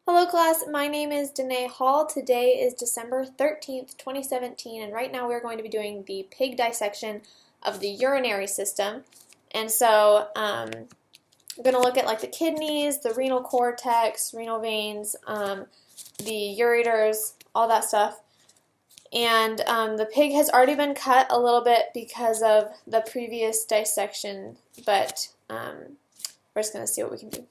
Hello class, my name is Danae Hall. Today is December 13th, 2017, and right now we're going to be doing the pig dissection of the urinary system. And so I'm going to look at like the kidneys, the renal cortex, renal veins, the ureters, all that stuff. And the pig has already been cut a little bit because of the previous dissection, but we're just going to see what we can do.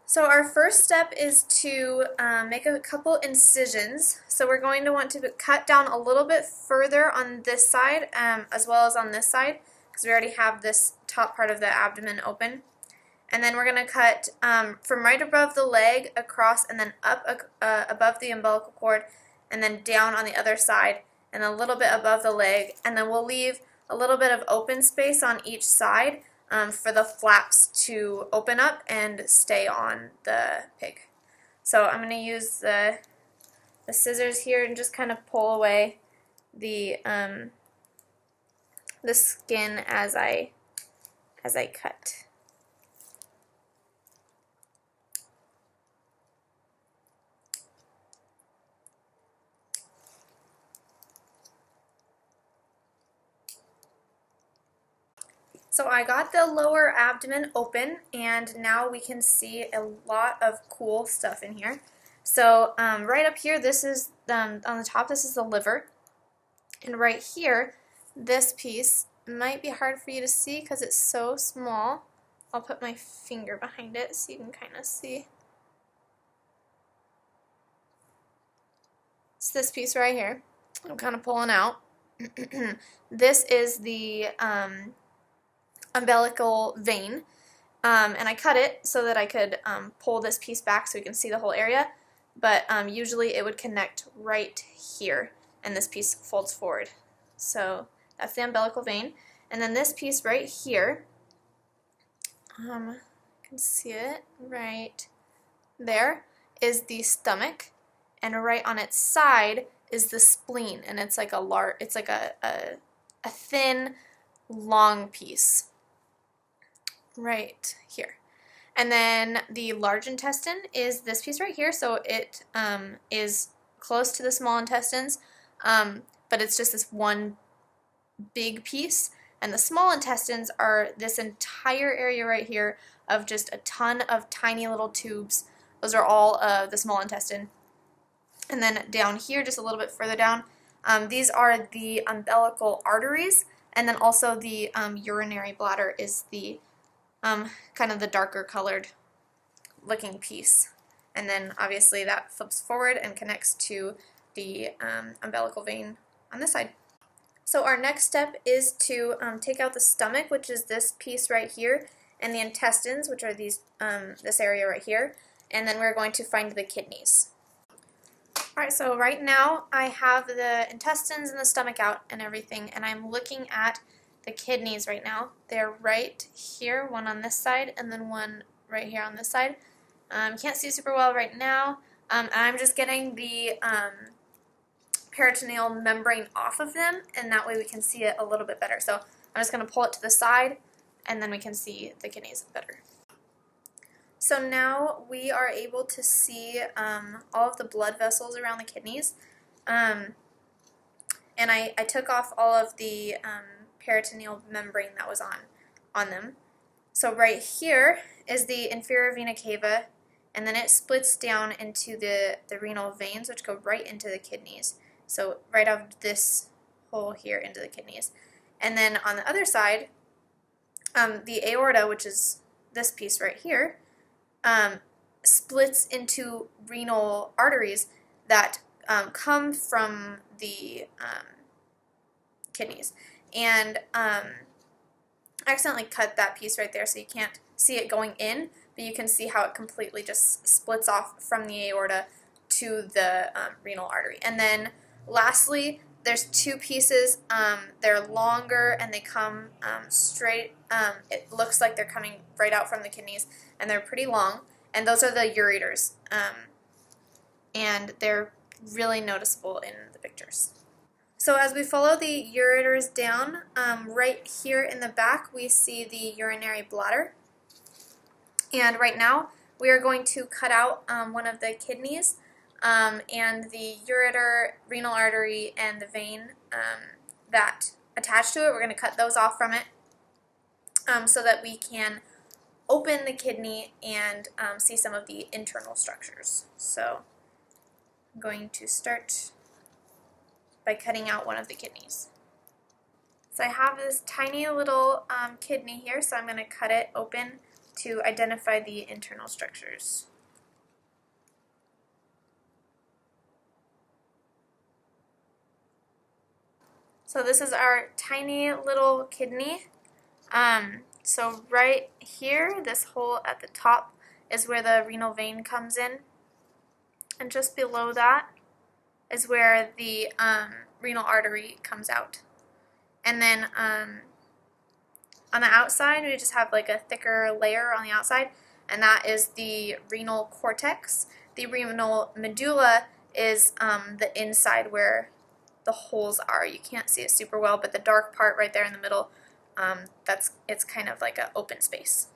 So our first step is to make a couple incisions. So we're going to want to cut down a little bit further on this side as well as on this side because we already have this top part of the abdomen open. And then we're going to cut from right above the leg across and then up above the umbilical cord and then down on the other side and a little bit above the leg. And then we'll leave a little bit of open space on each side for the flaps to open up and stay on the pig. So I'm going to use the scissors here and just kind of pull away the skin as I cut. So I got the lower abdomen open, and now we can see a lot of cool stuff in here. So right up here, this is on the top, this is the liver. And right here, this piece might be hard for you to see because it's so small. I'll put my finger behind it so you can kind of see. It's this piece right here. I'm kind of pulling out. This is the umbilical vein, and I cut it so that I could pull this piece back so we can see the whole area, but usually it would connect right here and this piece folds forward. So that's the umbilical vein, and then this piece right here, you can see it right there, is the stomach, and right on its side is the spleen, and it's like a thin long piece right here. And then the large intestine is this piece right here, so it is close to the small intestines, but it's just this one big piece. And the small intestines are this entire area right here of just a ton of tiny little tubes. Those are all the small intestine. And then down here, just a little bit further down, these are the umbilical arteries, and then also the urinary bladder is the kind of the darker colored looking piece. And then obviously that flips forward and connects to the umbilical vein on this side. So our next step is to take out the stomach, which is this piece right here, and the intestines, which are these this area right here, and then we're going to find the kidneys. Alright, so right now I have the intestines and the stomach out and everything, and I'm looking at the kidneys right now. They're right here, one on this side and then one right here on this side. Can't see super well right now. I'm just getting the peritoneal membrane off of them, and that way we can see it a little bit better. So I'm just going to pull it to the side and then we can see the kidneys better. So now we are able to see all of the blood vessels around the kidneys, and I took off all of the peritoneal membrane that was on them. So right here is the inferior vena cava, and then it splits down into the renal veins, which go right into the kidneys. So right out of this hole here into the kidneys. And then on the other side, the aorta, which is this piece right here, splits into renal arteries that come from the kidneys. And I accidentally cut that piece right there, so you can't see it going in, but you can see how it completely just splits off from the aorta to the renal artery. And then lastly, there's two pieces. They're longer and they come straight. It looks like they're coming right out from the kidneys, and they're pretty long. And those are the ureters, and they're really noticeable in the pictures. So as we follow the ureters down, right here in the back we see the urinary bladder. And right now we are going to cut out one of the kidneys and the ureter, renal artery, and the vein that attach to it. We're going to cut those off from it so that we can open the kidney and see some of the internal structures. So I'm going to start by cutting out one of the kidneys. So I have this tiny little kidney here, so I'm going to cut it open to identify the internal structures. So this is our tiny little kidney. So right here, this hole at the top is where the renal vein comes in, and just below that is where the renal artery comes out. And then on the outside, we just have like a thicker layer on the outside, and that is the renal cortex. The renal medulla is the inside where the holes are. You can't see it super well, but the dark part right there in the middle, it's kind of like an open space.